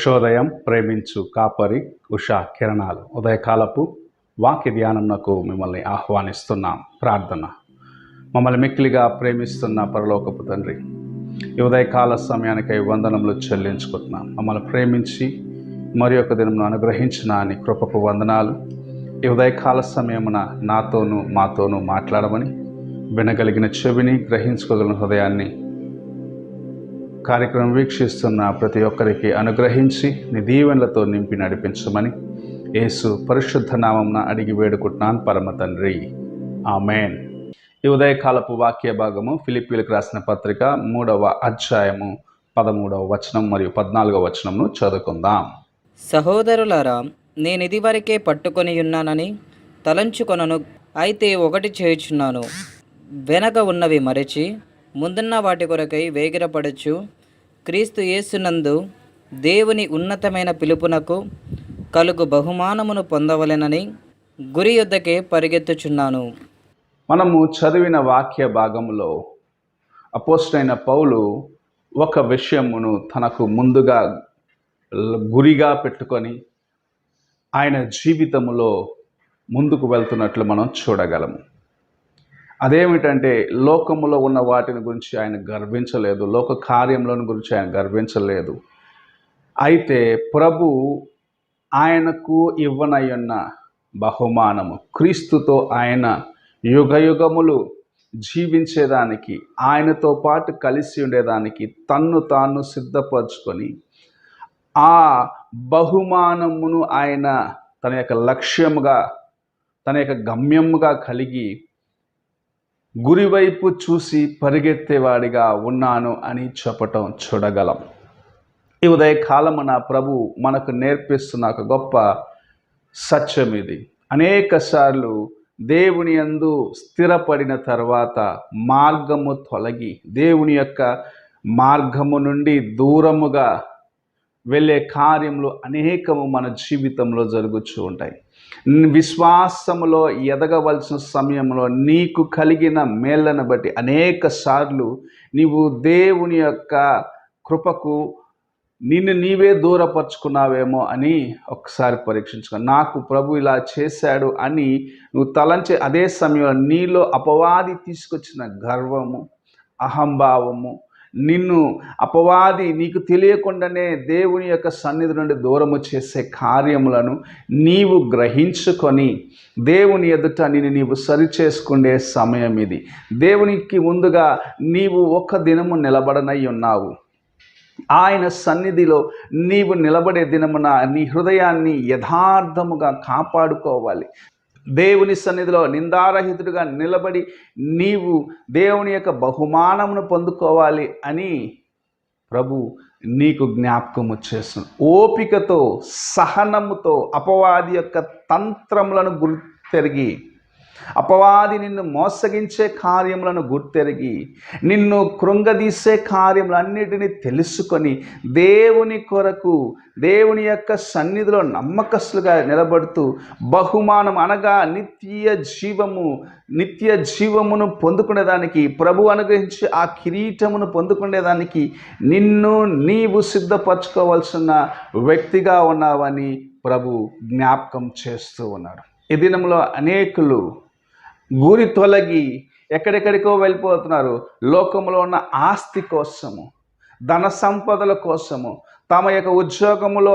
ఉషోదయం ప్రేమించు కాపరి ఉషా కిరణాలు ఉదయకాలపు వాక్య ధ్యానంకు మిమ్మల్ని ఆహ్వానిస్తున్నాం. ప్రార్థన. మమ్మల్ని మిక్కిలిగా ప్రేమిస్తున్న పరలోకపు తండ్రి, ఈ ఉదయకాల సమయానికై వందనములు చెల్లించుకుంటున్నాం. మమ్మల్ని ప్రేమించి మరి ఒక దినమును అనుగ్రహించిన నీ కృపకు వందనాలు. ఈ ఉదయకాల సమయమున నాతోనూ మాతోనూ మాట్లాడమని, వినగలిగిన చెవిని, గ్రహించుకోగలిగిన హృదయాన్ని కార్యక్రమం వీక్షిస్తున్న ప్రతి ఒక్కరికి అనుగ్రహించి నీ దీవెనలతో నింపి నడిపించమని యేసు పరిశుద్ధ నామమున అడిగి వేడుకుంటున్నాను పరమ తండ్రి, ఆమేన్. ఈ ఉదయకాలపు వాక్య భాగము ఫిలిప్పీలకు రాసిన పత్రిక 3వ అధ్యాయము 13వ వచనం మరియు 14వ వచనమును చదువుకుందాం. సహోదరులారా, నేనిదివరకే పట్టుకొని ఉన్నానని తలంచుకొనను. అయితే ఒకటి చేయుచున్నాను, వెనక ఉన్నవి మరచి ముందున్న వాటి కొరకై వేగిరపడచ్చు, క్రీస్తు యేసునందు దేవుని ఉన్నతమైన పిలుపునకు కలుగు బహుమానమును పొందవలెనని గురి యొద్దకే పరిగెత్తుచున్నాను. మనము చదివిన వాక్య భాగంలో అపోస్తలుడైన పౌలు ఒక విషయమును తనకు ముందుగా గురిగా పెట్టుకొని ఆయన జీవితంలో ముందుకు వెళ్తున్నట్లు మనం చూడగలము. అదేమిటంటే, లోకములో ఉన్న వాటిని గురించి ఆయన గర్వించలేదు, లోక కార్యములను గురించి ఆయన గర్వించలేదు. అయితే ప్రభు ఆయనకు ఇవ్వనయ్యున్న బహుమానము, క్రీస్తుతో ఆయన యుగయుగములు జీవించేదానికి, ఆయనతో పాటు కలిసి ఉండేదానికి తన్ను తాను సిద్ధపరచుకొని ఆ బహుమానమును ఆయన తన యొక్క లక్ష్యముగా, తన యొక్క గమ్యముగా కలిగి గురివైపు చూసి పరిగెత్తేవాడిగా ఉన్నాను అని చెప్పటం చూడగలం. ఈ ఉదయకాలమున ప్రభు మనకు నేర్పిస్తున్న ఒక గొప్ప సత్యం ఇది. అనేక సార్లు దేవుని యందు స్థిరపడిన తర్వాత మార్గము తొలగి దేవుని యొక్క మార్గము నుండి దూరముగా వెళ్ళే కార్యములు అనేకము మన జీవితంలో జరుగుతూ ఉంటాయి. విశ్వాసములో ఎదగవలసిన సమయంలో నీకు కలిగిన మేళ్లను బట్టి అనేక సార్లు నీవు దేవుని యొక్క కృపకు నిన్ను నీవే దూరపరుచుకున్నావేమో అని ఒకసారి పరీక్షించుకో. నాకు ప్రభు ఇలా చేశాడు అని నువ్వు తలంచే అదే సమయంలో నీలో అపవాది తీసుకొచ్చిన గర్వము, అహంభావము, నిన్ను అపవాది నీకు తెలియకుండానే దేవుని యొక్క సన్నిధి నుండి దూరము చేసే కార్యములను నీవు గ్రహించుకొని దేవుని ఎదుట నీవు సరిచేసుకునే సమయం ఇది. దేవునికి ముందుగా నీవు ఒక దినము నిలబడనై ఉన్నావు. ఆయన సన్నిధిలో నీవు నిలబడే దినమున నీ హృదయాన్ని యథార్థముగా కాపాడుకోవాలి. దేవుని సన్నిధిలో నిందారహితుడిగా నిలబడి నీవు దేవుని యొక్క బహుమానమును పొందుకోవాలి అని ప్రభు నీకు జ్ఞాపకము చేస్తుంది. ఓపికతో, సహనముతో అపవాది యొక్క తంత్రములను గుర్తెరిగి, అపవాది నిన్ను మోసగించే కార్యములను గుర్తెరిగి, నిన్ను కృంగదీసే కార్యములన్నిటినీ తెలుసుకొని దేవుని కొరకు దేవుని యొక్క సన్నిధిలో నమ్మకస్తులుగా నిలబడుతూ బహుమానం అనగా నిత్య జీవమును పొందుకునేదానికి, ప్రభు అనుగ్రహించి ఆ కిరీటమును పొందుకునేదానికి నిన్ను నీవు సిద్ధపరచుకోవాల్సిన వ్యక్తిగా ఉన్నావని ప్రభు జ్ఞాపకం చేస్తూ ఉన్నాడు. ఈ దినంలో అనేకులు గురి తొలగి ఎక్కడెక్కడికో వెళ్ళిపోతున్నారు. లోకంలో ఉన్న ఆస్తి కోసము, ధన సంపదల కోసము, తమ యొక్క ఉద్యోగములో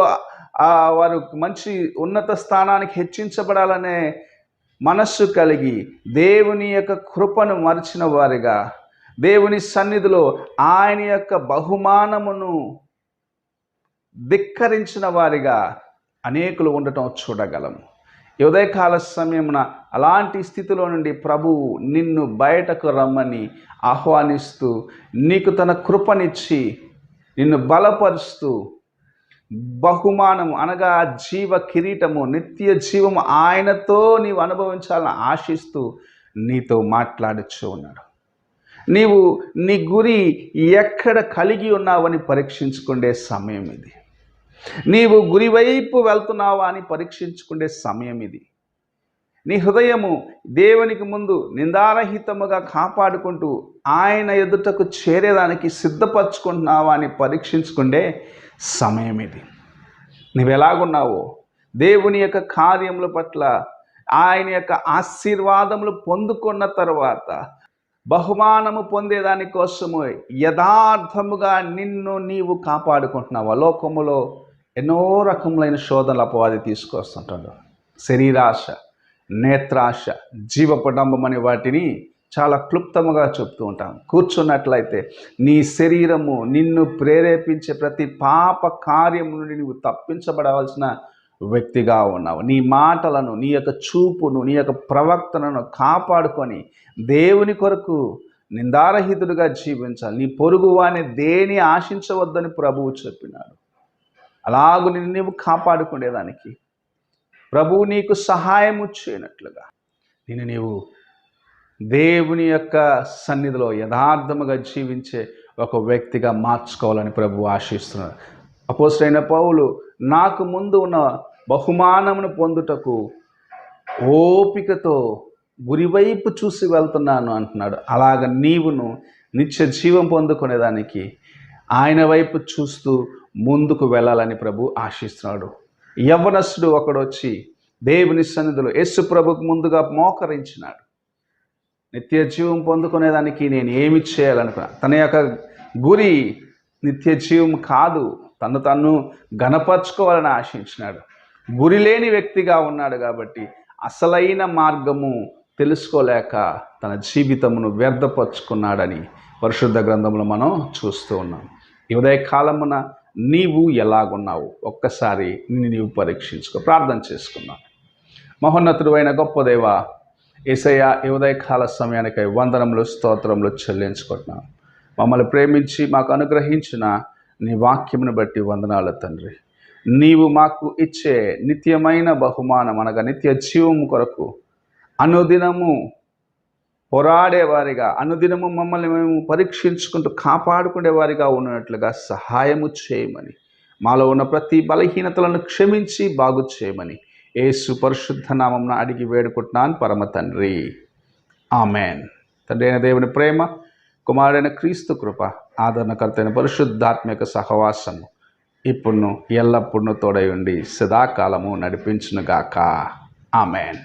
వారు మంచి ఉన్నత స్థానానికి హెచ్చించబడాలనే మనస్సు కలిగి దేవుని యొక్క కృపను మరిచిన వారిగా, దేవుని సన్నిధిలో ఆయన యొక్క బహుమానమును ధిక్కరించిన వారిగా అనేకులు ఉండటం చూడగలము. ఈ ఉదయకాల సమయమున అలాంటి స్థితిలో నుండి ప్రభువు నిన్ను బయటకు రమ్మని ఆహ్వానిస్తూ, నీకు తన కృపనిచ్చి నిన్ను బలపరుస్తూ, బహుమానము అనగా జీవ కిరీటము, నిత్య జీవము ఆయనతో నీవు అనుభవించాలని ఆశిస్తూ నీతో మాట్లాడుచూ ఉన్నాడు. నీవు నీ గురి ఎక్కడ కలిగి ఉన్నావని పరీక్షించుకునే సమయం ఇది. నీవు గురివైపు వెళ్తున్నావా అని పరీక్షించుకునే సమయం ఇది. నీ హృదయము దేవునికి ముందు నిందారహితముగా కాపాడుకుంటూ ఆయన ఎదుటకు చేరేదానికి సిద్ధపరచుకుంటున్నావా అని పరీక్షించుకునే సమయం ఇది. నువ్వు ఎలాగున్నావో, దేవుని యొక్క కార్యముల పట్ల ఆయన యొక్క ఆశీర్వాదములు పొందుకున్న తర్వాత బహుమానము పొందేదాని కోసము యథార్థముగా నిన్ను నీవు కాపాడుకుంటున్నావు. లోకములో ఎన్నో రకములైన శోధనలు అపవాది తీసుకొస్తుంటాడు. శరీరాశ, నేత్రాశ, జీవపడంబం అనే వాటిని చాలా క్లుప్తముగా చెప్తూ ఉంటాం. కూర్చున్నట్లయితే నీ శరీరము నిన్ను ప్రేరేపించే ప్రతి పాప కార్యము నుండి నువ్వు తప్పించబడవలసిన వ్యక్తిగా ఉన్నావు. నీ మాటలను, నీ యొక్క చూపును, నీ యొక్క ప్రవర్తనను కాపాడుకొని దేవుని కొరకు నిందారహితుడిగా జీవించాలి. నీ పొరుగు వాని దేని ఆశించవద్దని ప్రభువు చెప్పినాడు. అలాగూ నిన్ను నీవు కాపాడుకునేదానికి ప్రభువు నీకు సహాయము చేయనట్లుగా నిన్ను నీవు దేవుని యొక్క సన్నిధిలో యథార్థముగా జీవించే ఒక వ్యక్తిగా మార్చుకోవాలని ప్రభువు ఆశిస్తున్నాడు. అపోస్తలుడైన పౌలు నాకు ముందు ఉన్న బహుమానమును పొందుటకు ఓపికతో గురివైపు చూసి వెళ్తున్నాను అంటున్నాడు. అలాగ నీవును నిత్య జీవం పొందుకునేదానికి ఆయన వైపు చూస్తూ ముందుకు వెళ్ళాలని ప్రభు ఆశిస్తున్నాడు. యవ్వనస్తుడు ఒకడు వచ్చి దేవుని సన్నిధిలో యేసు ప్రభుకు ముందుగా మోకరించినాడు. నిత్య జీవం పొందుకునేదానికి నేను ఏమి చేయాలనుకున్నా. తన యొక్క గురి నిత్య జీవం కాదు, తను గణపరచుకోవాలని ఆశించినాడు. గురి లేని వ్యక్తిగా ఉన్నాడు కాబట్టి అసలైన మార్గము తెలుసుకోలేక తన జీవితమును వ్యర్థపరుచుకున్నాడని పరిశుద్ధ గ్రంథంలో మనం చూస్తూ ఉన్నాం. ఈ ఉదయకాలమున నీవు ఎలాగున్నావు ఒక్కసారి నీవు పరీక్షించుకో. ప్రార్థన చేసుకున్నాం. మహోన్నతుడు అయిన గొప్ప దేవ యేసయ్య, ఈ ఉదయకాల సమయానికై వందనములు, స్తోత్రములు చెల్లించుకుంటున్నాం. మమ్మల్ని ప్రేమించి మాకు అనుగ్రహించిన నీ వాక్యమును బట్టి వందనాలు తండ్రి. నీవు మాకు ఇచ్చే నిత్యమైన బహుమానం అనగా నిత్య జీవము కొరకు అనుదినము పోరాడేవారిగా, అనుదినము మమ్మల్ని మేము పరీక్షించుకుంటూ కాపాడుకునేవారిగా ఉన్నట్లుగా సహాయము చేయమని, మాలో ఉన్న ప్రతి బలహీనతలను క్షమించి బాగు చేయమని యేసు పరిశుద్ధ నామమున అడిగి వేడుకుంటున్నాను పరమ తండ్రి. ఆమెన్. తండ్రి అయిన దేవుని ప్రేమ, కుమారుడైన క్రీస్తు కృప, ఆదరణకర్తైన పరిశుద్ధాత్మిక సహవాసము ఇప్పుడును ఎల్లప్పుడూ తోడై ఉండి సదాకాలము నడిపించునుగాక. ఆమెన్.